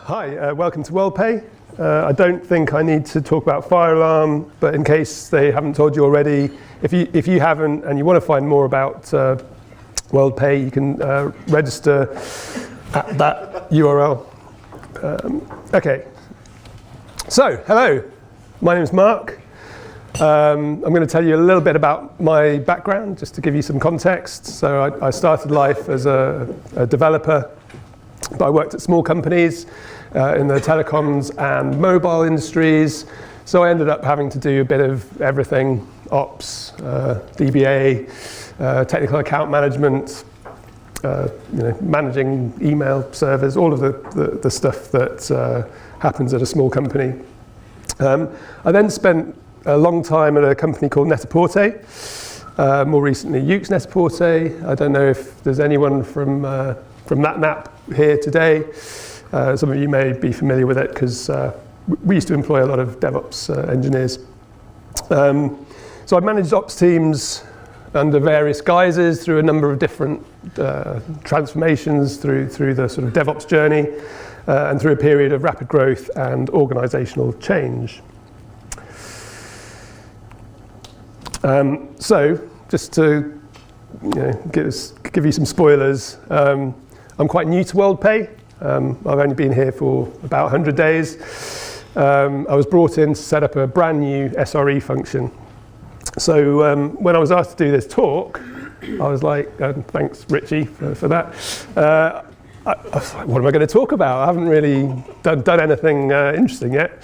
Hi, welcome to Worldpay. I don't think I need to talk about fire alarm, but in case they haven't told you already, if you haven't and you want to find more about Worldpay, you can register at that URL. Okay, so hello, my name is Mark. I'm going to tell you a little bit about my background, just to give you some context. So I started life as a developer, but I worked at small companies in the telecoms and mobile industries. So I ended up having to do a bit of everything: ops, DBA, technical account management, managing email servers, all of the stuff that happens at a small company. I then spent a long time at a company called Net-a-Porter, more recently Ukes Net-a-Porter. I don't know if there's anyone from that NAP here today. Some of you may be familiar with it because we used to employ a lot of DevOps engineers. So I managed ops teams under various guises through a number of different transformations through the sort of DevOps journey and through a period of rapid growth and organisational change. So just to give you some spoilers, I'm quite new to Worldpay. I've only been here for about 100 days. I was brought in to set up a brand new SRE function. So when I was asked to do this talk, I was like, thanks Richie for that. I was like, what am I going to talk about? I haven't really done anything interesting yet.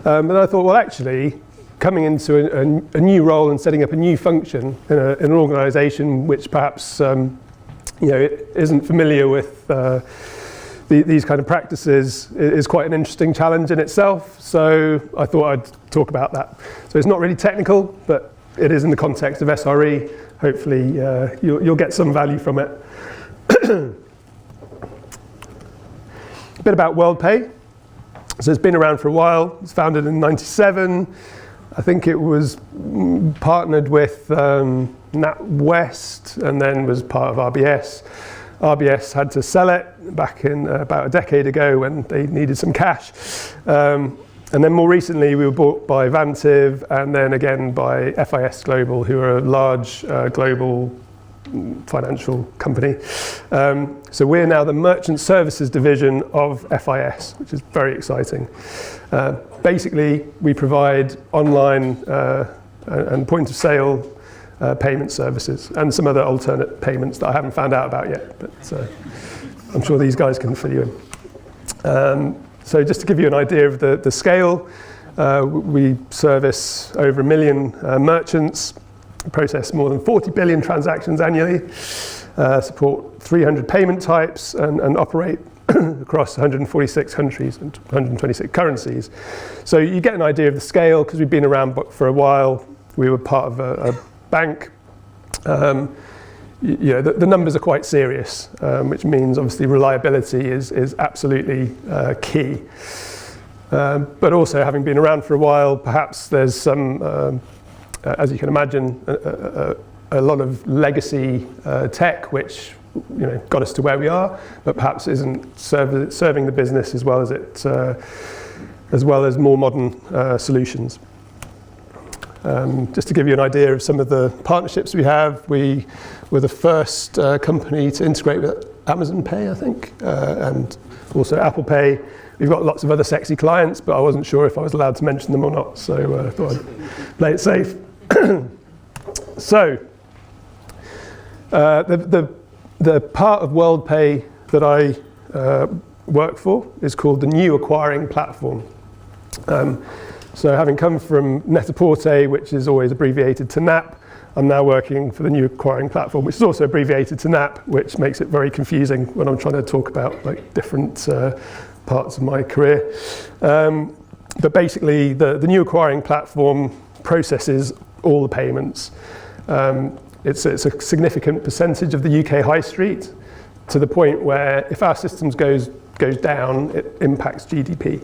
But I thought, well, actually, coming into a new role and setting up a new function in an organisation which perhaps isn't familiar with these kind of practices is quite an interesting challenge in itself. So I thought I'd talk about that. So it's not really technical, but it is in the context of SRE. Hopefully you'll get some value from it. A bit about Worldpay. So it's been around for a while. It was founded in '97. I think it was partnered with NatWest and then was part of RBS. RBS had to sell it back in about a decade ago when they needed some cash. And then more recently we were bought by Vantiv and then again by FIS Global, who are a large global financial company. So we're now the merchant services division of FIS, which is very exciting. Basically, we provide online and point of sale payment services and some other alternate payments that I haven't found out about yet, but I'm sure these guys can fill you in. So just to give you an idea of the scale, we service over 1 million merchants, process more than 40 billion transactions annually, support 300 payment types and operate across 146 countries and 126 currencies. So you get an idea of the scale because we've been around for a while. We were part of a bank. The numbers are quite serious, which means obviously reliability is absolutely key. But also having been around for a while, perhaps there's some, as you can imagine, a lot of legacy tech which got us to where we are, but perhaps isn't serving the business as well as more modern solutions. Just to give you an idea of some of the partnerships we have, we were the first company to integrate with Amazon Pay, I think, and also Apple Pay. We've got lots of other sexy clients, but I wasn't sure if I was allowed to mention them or not, so I thought I'd play it safe. So, the part of Worldpay that I work for is called the New Acquiring Platform. So having come from Net-a-Porter, which is always abbreviated to NAP, I'm now working for the New Acquiring Platform, which is also abbreviated to NAP, which makes it very confusing when I'm trying to talk about different parts of my career. But basically, the New Acquiring Platform processes all the payments. It's a significant percentage of the UK high street, to the point where if our systems goes down, it impacts GDP.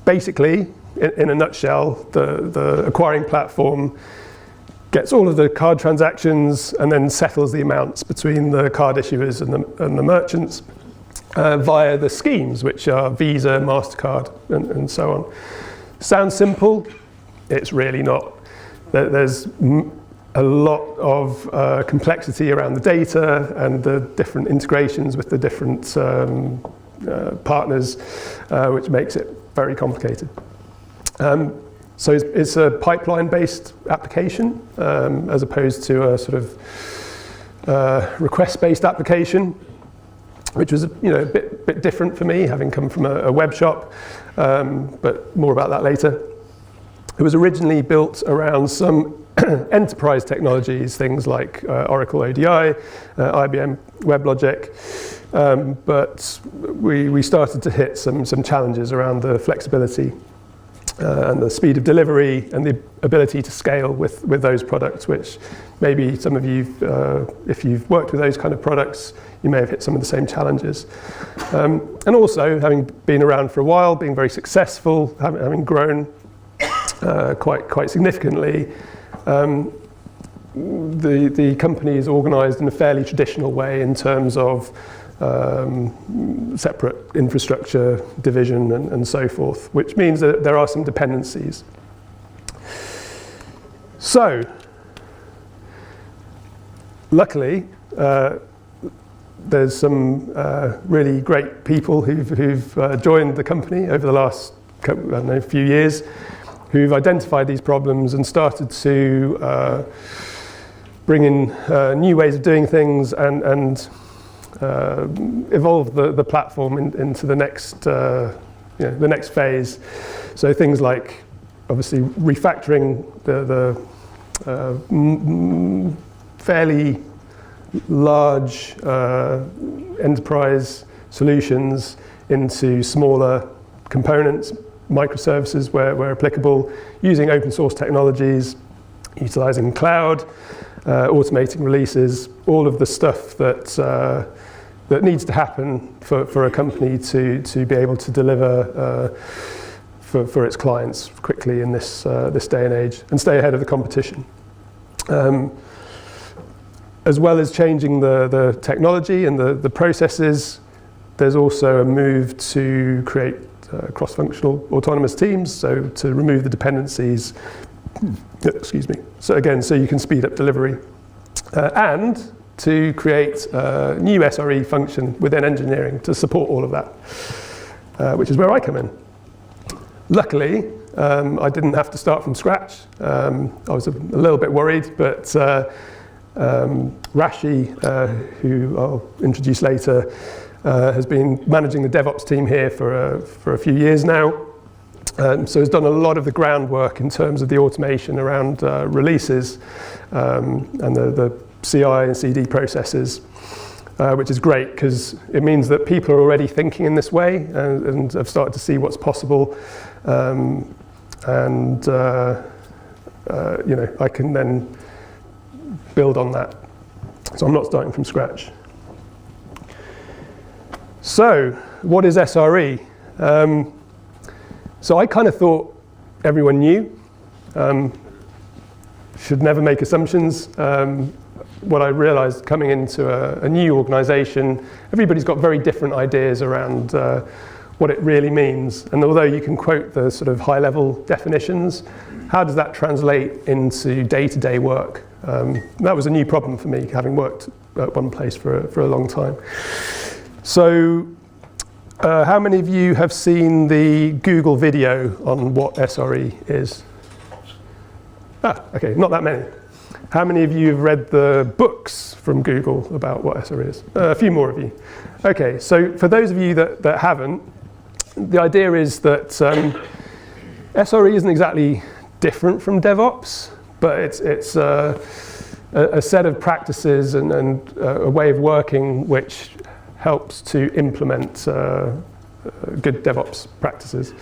Basically, in a nutshell, the acquiring platform gets all of the card transactions and then settles the amounts between the card issuers and the merchants. via the schemes, which are Visa, MasterCard, and so on. Sounds simple, it's really not. There's a lot of complexity around the data and the different integrations with the different partners, which makes it very complicated. So it's a pipeline-based application as opposed to a sort of request-based application, which was a bit different for me, having come from a web shop, but more about that later. It was originally built around some enterprise technologies, things like Oracle ODI, IBM WebLogic, but we started to hit some challenges around the flexibility and the speed of delivery and the ability to scale with those products, which maybe some of you, if you've worked with those kind of products, you may have hit some of the same challenges. And also, having been around for a while, being very successful, having grown quite significantly, the company is organised in a fairly traditional way in terms of separate infrastructure division and so forth, which means that there are some dependencies. So, luckily, there's some really great people who've joined the company over the last few years, who've identified these problems and started to bring in new ways of doing things and evolve the platform into the next phase. So things like obviously refactoring the fairly large enterprise solutions into smaller components, microservices where applicable, using open source technologies, utilizing cloud, automating releases, all of the stuff that needs to happen for a company to be able to deliver for its clients quickly in this day and age and stay ahead of the competition. As well as changing the technology and the processes, there's also a move to create cross-functional autonomous teams, so to remove the dependencies, excuse me, so you can speed up delivery, and to create a new SRE function within engineering to support all of that, which is where I come in. Luckily, I didn't have to start from scratch. I was a little bit worried, but Rashi, who I'll introduce later, has been managing the DevOps team here for a few years now. So has done a lot of the groundwork in terms of the automation around releases and the CI and CD processes, which is great because it means that people are already thinking in this way and have started to see what's possible. I can then build on that. So I'm not starting from scratch. So, what is SRE? So I kind of thought everyone knew. Should never make assumptions. What I realized coming into a new organization, everybody's got very different ideas around what it really means. And although you can quote the sort of high-level definitions, how does that translate into day-to-day work? That was a new problem for me, having worked at one place for a long time. So, how many of you have seen the Google video on what SRE is? Okay, not that many. How many of you have read the books from Google about what SRE is? A few more of you. Okay, so for those of you that haven't, the idea is that SRE isn't exactly different from DevOps, but it's a set of practices and a way of working which helps to implement good DevOps practices.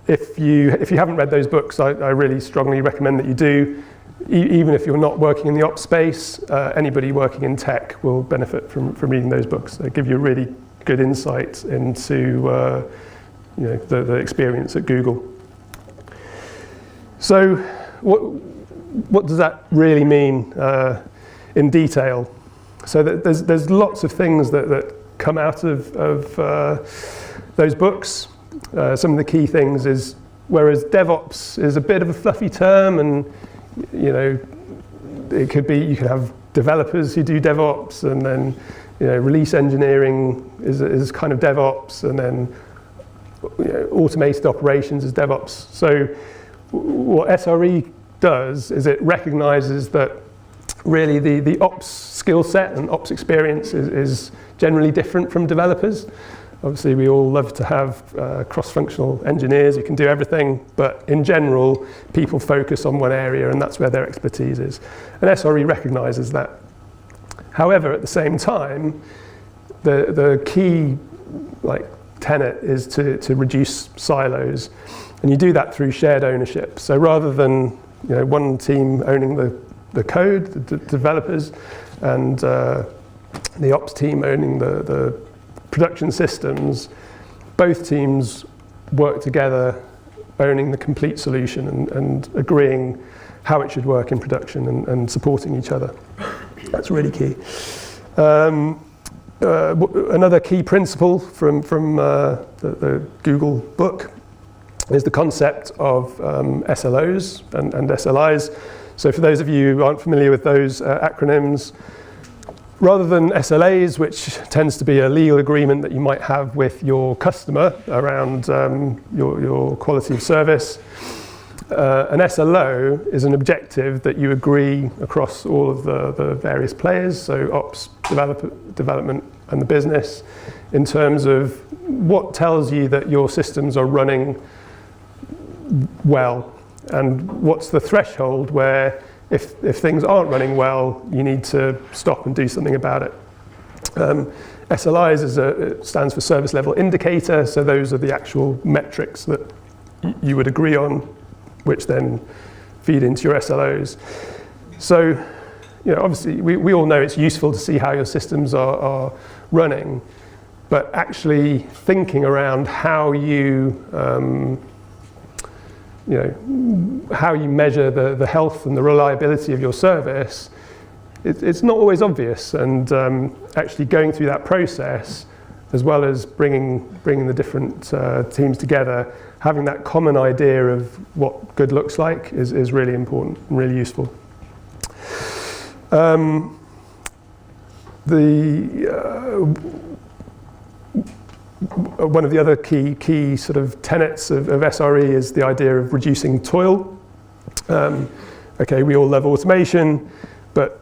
If you haven't read those books, I really strongly recommend that you do. Even if you're not working in the ops space, anybody working in tech will benefit from reading those books. They give you a really good insight into the experience at Google. So what does that really mean in detail? So there's lots of things that come out of those books. Some of the key things is, whereas DevOps is a bit of a fluffy term, and it could be, you could have developers who do DevOps, and then release engineering is kind of DevOps, and then automated operations is DevOps. So what SRE does is it recognizes that really the ops skill set and ops experience is generally different from developers. Obviously, we all love to have cross-functional engineers who can do everything, but in general, people focus on one area, and that's where their expertise is. And SRE recognizes that. However, at the same time, the key tenet is to reduce silos, and you do that through shared ownership. So rather than one team owning the code, the developers, and the ops team owning the production systems, both teams work together owning the complete solution and agreeing how it should work in production and supporting each other. That's really key. Another key principle from the Google book is the concept of SLOs and SLIs. So for those of you who aren't familiar with those acronyms, rather than SLAs, which tends to be a legal agreement that you might have with your customer around your quality of service, an SLO is an objective that you agree across all of the various players, so ops, development, and the business, in terms of what tells you that your systems are running well, and what's the threshold where if things aren't running well, you need to stop and do something about it. SLIs it stands for service level indicator, so those are the actual metrics that you would agree on, which then feed into your SLOs. So, obviously we all know it's useful to see how your systems are running, but actually thinking around how you how you measure the health and the reliability of your service, it's not always obvious. And actually going through that process, as well as bringing the different teams together, having that common idea of what good looks like is really important and really useful. One of the other key sort of tenets of SRE is the idea of reducing toil. Okay, we all love automation, but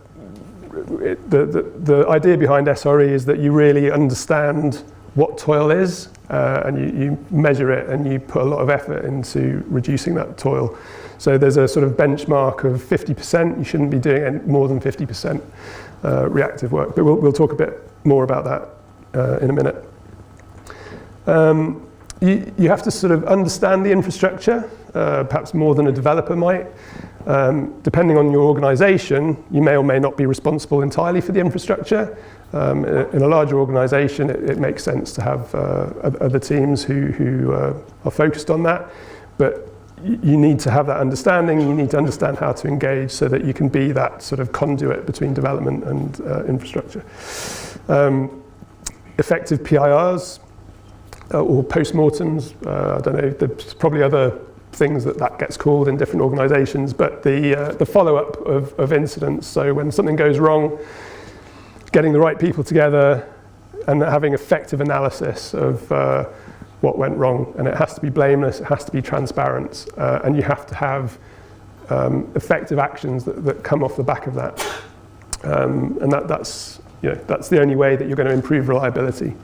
the idea behind SRE is that you really understand what toil is, and you measure it, and you put a lot of effort into reducing that toil. So there's a sort of benchmark of 50%. You shouldn't be doing any more than 50% reactive work, but we'll talk a bit more about that in a minute. You have to sort of understand the infrastructure, perhaps more than a developer might. Depending on your organization, you may or may not be responsible entirely for the infrastructure. In a larger organization, it makes sense to have other teams who are focused on that. But you need to have that understanding. You need to understand how to engage so that you can be that sort of conduit between development and infrastructure. Effective PIRs or postmortems. I don't know, there's probably other things that gets called in different organizations, but the follow-up of incidents. So when something goes wrong, getting the right people together and having effective analysis of what went wrong. And it has to be blameless, it has to be transparent, and you have to have effective actions that come off the back of that. And that's the only way that you're going to improve reliability.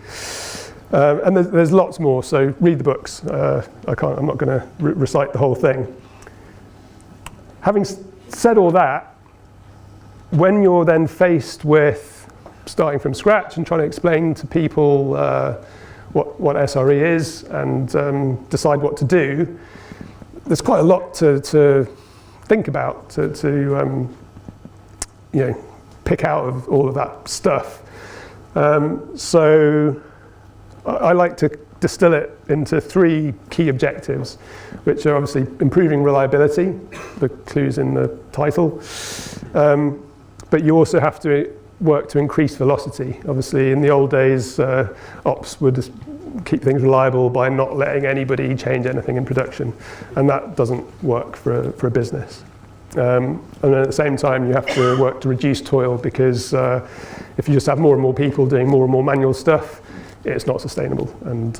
And there's lots more, so read the books. I'm not going to recite the whole thing. Having said all that, when you're then faced with starting from scratch and trying to explain to people what SRE is and decide what to do, there's quite a lot to think about, to pick out of all of that stuff. So I like to distill it into 3 key objectives, which are obviously improving reliability, the clue's in the title, but you also have to work to increase velocity. Obviously, in the old days, ops would just keep things reliable by not letting anybody change anything in production, and that doesn't work for a business. And then at the same time, you have to work to reduce toil, because if you just have more and more people doing more and more manual stuff, it's not sustainable. And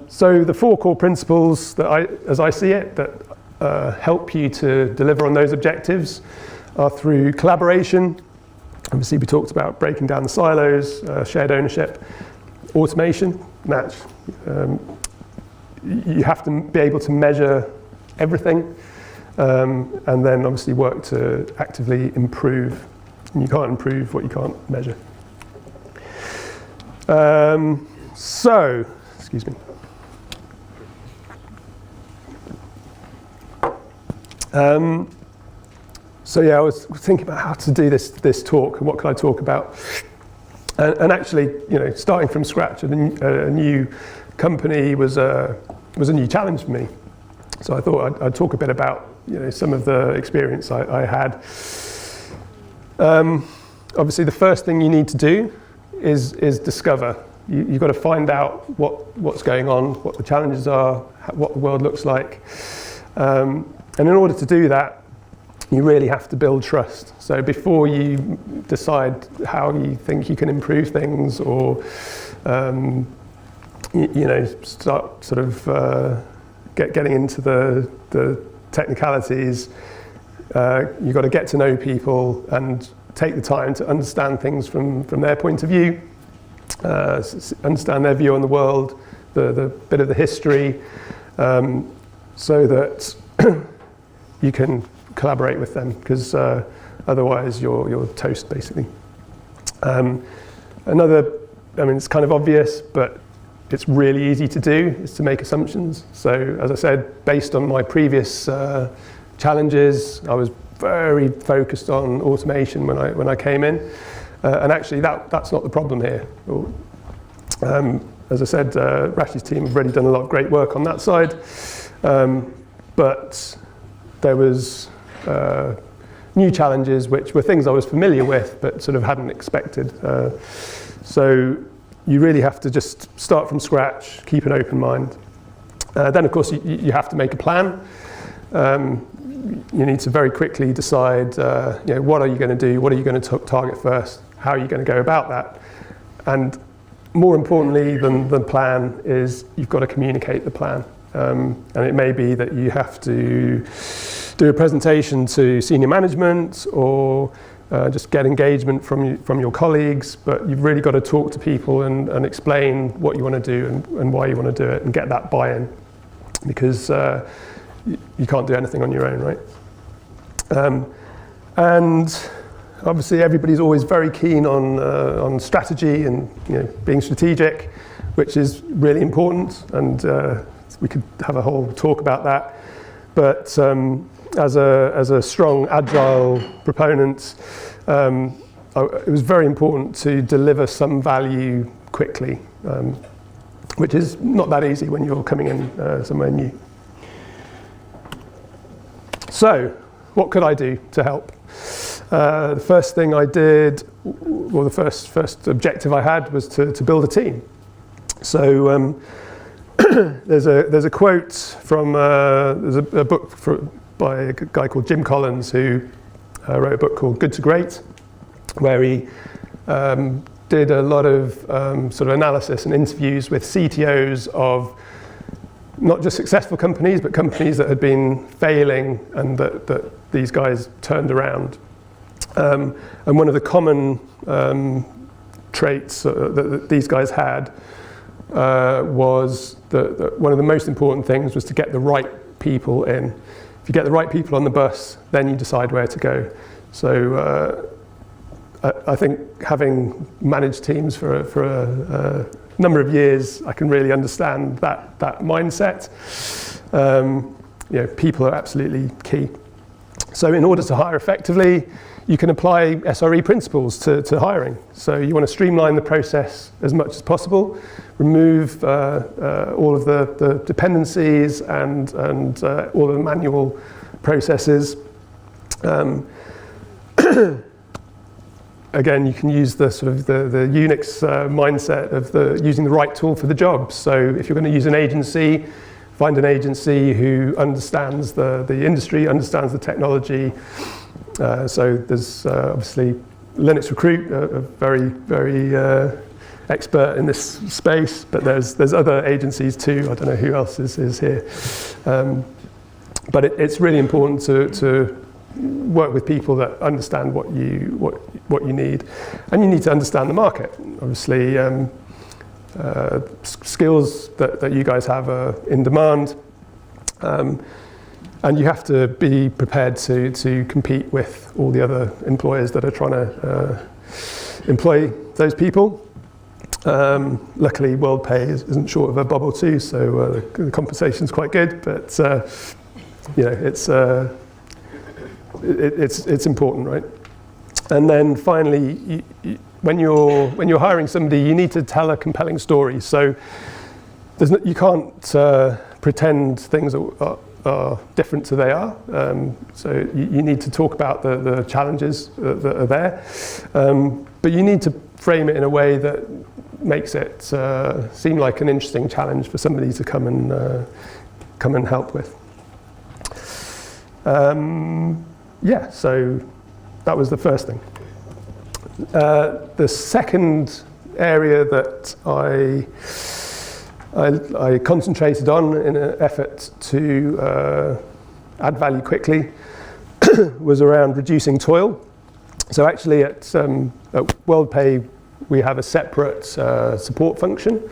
so the 4 core principles that as I see it, that help you to deliver on those objectives are through collaboration. Obviously, we talked about breaking down the silos, shared ownership, automation, match. You have to be able to measure everything, and then obviously work to actively improve. And you can't improve what you can't measure. Excuse me. I was thinking about how to do this talk and what could I talk about. And actually, starting from scratch, a new company was a new challenge for me. So I thought I'd talk a bit about some of the experience I had. Obviously, the first thing you need to do is discover. You've got to find out what's going on, what the challenges are, what the world looks like. And in order to do that, you really have to build trust. So before you decide how you think you can improve things, or start sort of getting into the technicalities, you've got to get to know people and take the time to understand things from their point of view, understand their view on the world, the bit of the history, so that you can collaborate with them, because otherwise you're toast, basically. It's kind of obvious, but it's really easy to do, is to make assumptions. So as I said, based on my previous challenges, I was very focused on automation when I came in, and actually that's not the problem here. As I said, Rash's team have already done a lot of great work on that side, but there was new challenges which were things I was familiar with but sort of hadn't expected. So you really have to just start from scratch, keep an open mind. Then of course you have to make a plan. You need to very quickly decide what are you going to do, what are you going to target first, how are you going to go about that, and more importantly than the plan is you've got to communicate the plan. And it may be that you have to do a presentation to senior management, or just get engagement from your colleagues, but you've really got to talk to people and explain what you want to do and why you want to do it, and get that buy-in, because you can't do anything on your own, right? And obviously everybody's always very keen on strategy and being strategic, which is really important, and we could have a whole talk about that. But as a strong agile proponent, it was very important to deliver some value quickly, which is not that easy when you're coming in somewhere new. So what could I do to help? The first thing I did, well, the first objective I had was to build a team. So there's a quote from there's a book by a guy called Jim Collins, who wrote a book called Good to Great, where he did a lot of sort of analysis and interviews with CTOs of not just successful companies, but companies that had been failing and that these guys turned around. And one of the common traits that these guys had was that one of the most important things was to get the right people in. If you get the right people on the bus, then you decide where to go. So I think, having managed teams for a number of years, I can really understand that mindset. People are absolutely key. So in order to hire effectively, you can apply SRE principles to hiring. So you want to streamline the process as much as possible, remove all of the dependencies and all of the manual processes. Um, Again, you can use the sort of the Unix mindset of using the right tool for the job. So if you're going to use an agency, find an agency who understands the industry, understands the technology. So there's obviously Linux Recruit, a very, very expert in this space, but there's other agencies too. I don't know who else is here. But it's really important to work with people that understand what you need, and you need to understand the market. Obviously, skills that you guys have are in demand, and you have to be prepared to compete with all the other employers that are trying to employ those people. Luckily, Worldpay isn't short of a bob or two, so the compensation's quite good. But you know, it's important, right? And then finally, when you're hiring somebody, you need to tell a compelling story. So you can't pretend things are different to they are. So you need to talk about the challenges that are there, but you need to frame it in a way that makes it seem like an interesting challenge for somebody to come and help with. Yeah, so that was the first thing. The second area that I concentrated on in an effort to add value quickly was around reducing toil. So actually at Worldpay, we have a separate support function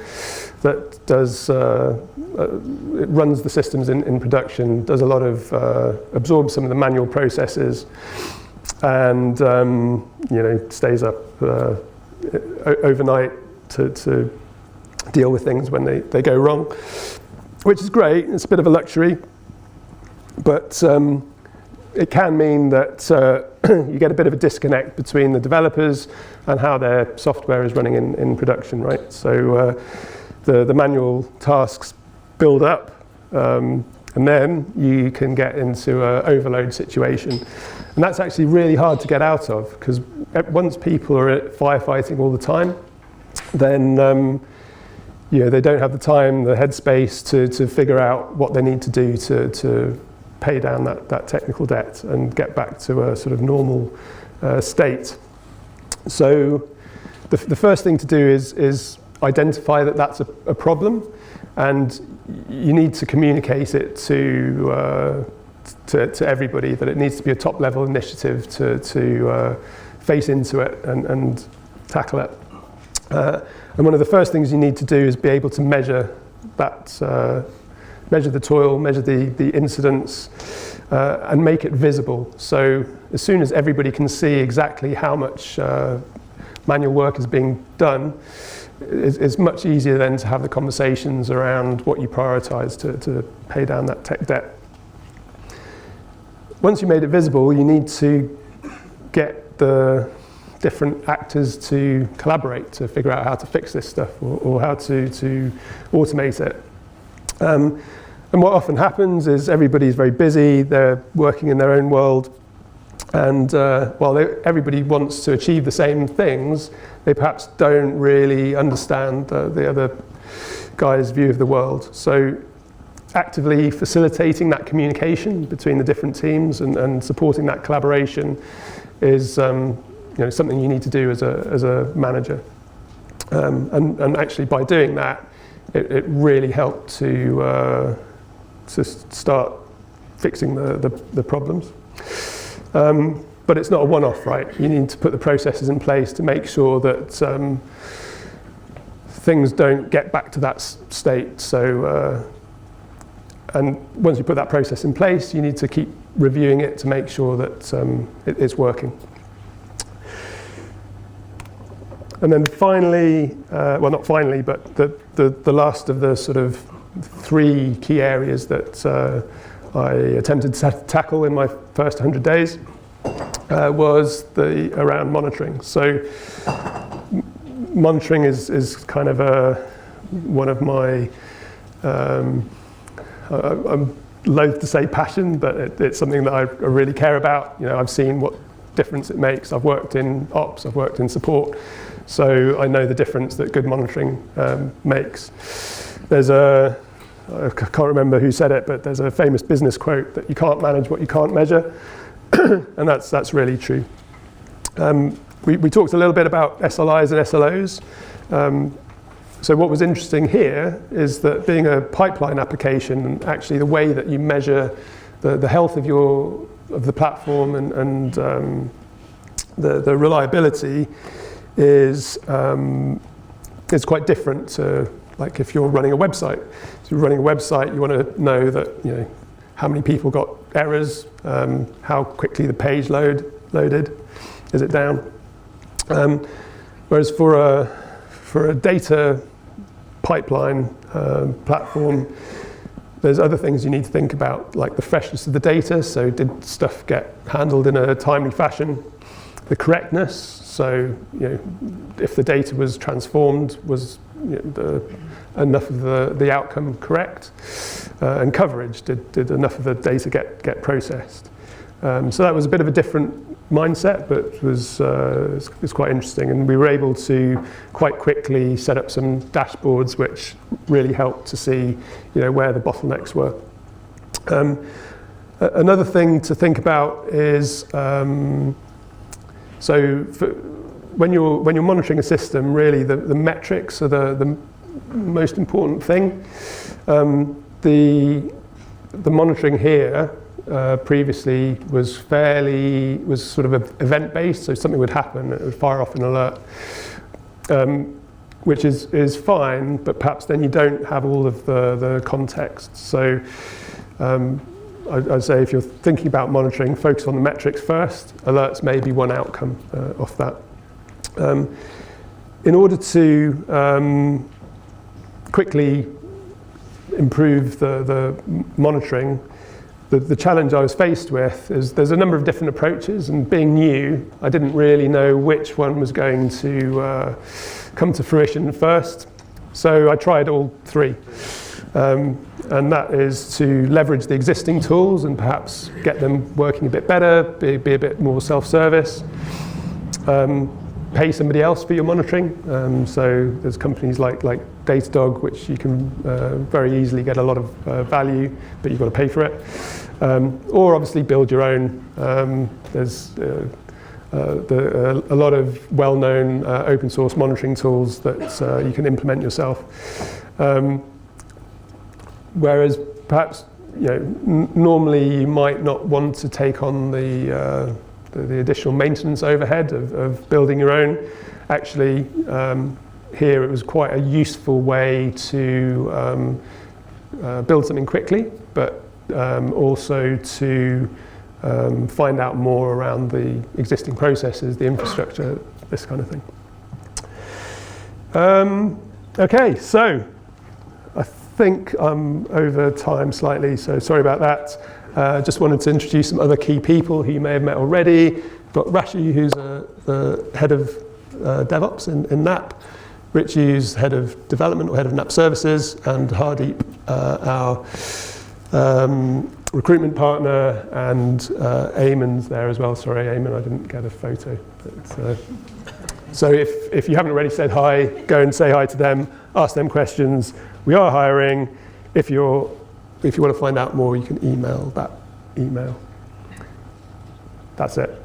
that does, it runs the systems in production, does a lot of, absorbs some of the manual processes, and you know, stays up overnight to deal with things when they go wrong, which is great. It's a bit of a luxury, but it can mean that you get a bit of a disconnect between the developers and how their software is running in production, right? So the manual tasks build up, and then you can get into an overload situation. And that's actually really hard to get out of, because once people are firefighting all the time, then you know, they don't have the time, the headspace to figure out what they need to do to pay down that technical debt and get back to a sort of normal state. So the first thing to do is identify that that's a problem, and you need to communicate it to everybody, that it needs to be a top level initiative to face into it and tackle it. And one of the first things you need to do is be able to measure that, measure the toil, measure the incidents, and make it visible. So as soon as everybody can see exactly how much manual work is being done, it's much easier then to have the conversations around what you prioritize to pay down that tech debt. Once you made it visible, you need to get the different actors to collaborate to figure out how to fix this stuff or how to automate it. And what often happens is everybody's very busy, they're working in their own world, and while everybody wants to achieve the same things, they perhaps don't really understand the other guy's view of the world. So actively facilitating that communication between the different teams and supporting that collaboration is you know, something you need to do as a manager. And actually by doing that, it really helped to start fixing the problems. But it's not a one-off, right? You need to put the processes in place to make sure that things don't get back to that state. So, and once you put that process in place, you need to keep reviewing it to make sure that it's working. And then finally, well, not finally, but the last of the sort of 3 key areas that I attempted to tackle in my first 100 days was around monitoring. So monitoring is kind of one of my, I'm loath to say passion, but it's something that I really care about. You know, I've seen what difference it makes. I've worked in ops, I've worked in support, so I know the difference that good monitoring makes. There's I can't remember who said it, but there's a famous business quote that you can't manage what you can't measure, and that's really true. We talked a little bit about SLIs and SLOs. So what was interesting here is that being a pipeline application, actually the way that you measure the health of the platform and the reliability is quite different to, like, if you're running a website. So you're running a website, you want to know that, you know, how many people got errors, how quickly the page loaded, is it down? Whereas for a data pipeline platform, there's other things you need to think about, like the freshness of the data. So did stuff get handled in a timely fashion? The correctness. So, you know, if the data was transformed, was, you know, enough of the outcome correct? And coverage. Did enough of the data get processed? So that was a bit of a different mindset, but it was quite interesting, and we were able to quite quickly set up some dashboards which really helped to see, you know, where the bottlenecks were. Another thing to think about is when you're monitoring a system, really the metrics are the most important thing. The monitoring here previously was sort of event-based, so something would happen, it would fire off an alert, which is fine, but perhaps then you don't have all of the context. So I'd say if you're thinking about monitoring, focus on the metrics first. Alerts may be one outcome of that. In order to quickly improve the monitoring, the challenge I was faced with is there's a number of different approaches, and being new, I didn't really know which one was going to come to fruition first. So I tried all three. And that is to leverage the existing tools and perhaps get them working a bit better, be a bit more self-service. Pay somebody else for your monitoring. So there's companies like Datadog, which you can very easily get a lot of value, but you've got to pay for it. Or obviously build your own. There's a lot of well-known open source monitoring tools that you can implement yourself. Whereas perhaps, you know, normally you might not want to take on the additional maintenance overhead of building your own. Actually, here it was quite a useful way to build something quickly, but also to find out more around the existing processes, the infrastructure, this kind of thing. Okay, so I think I'm over time slightly, so sorry about that. Just wanted to introduce some other key people who you may have met already. We've got Rashi, who's the head of DevOps in NAP, Rich, who's head of development or head of NAP services, and Hardeep, our recruitment partner, and Eamon's there as well. Sorry, Eamon, I didn't get a photo. But, so if you haven't already said hi, go and say hi to them, ask them questions. We are hiring. If you want to find out more, you can email that email. That's it.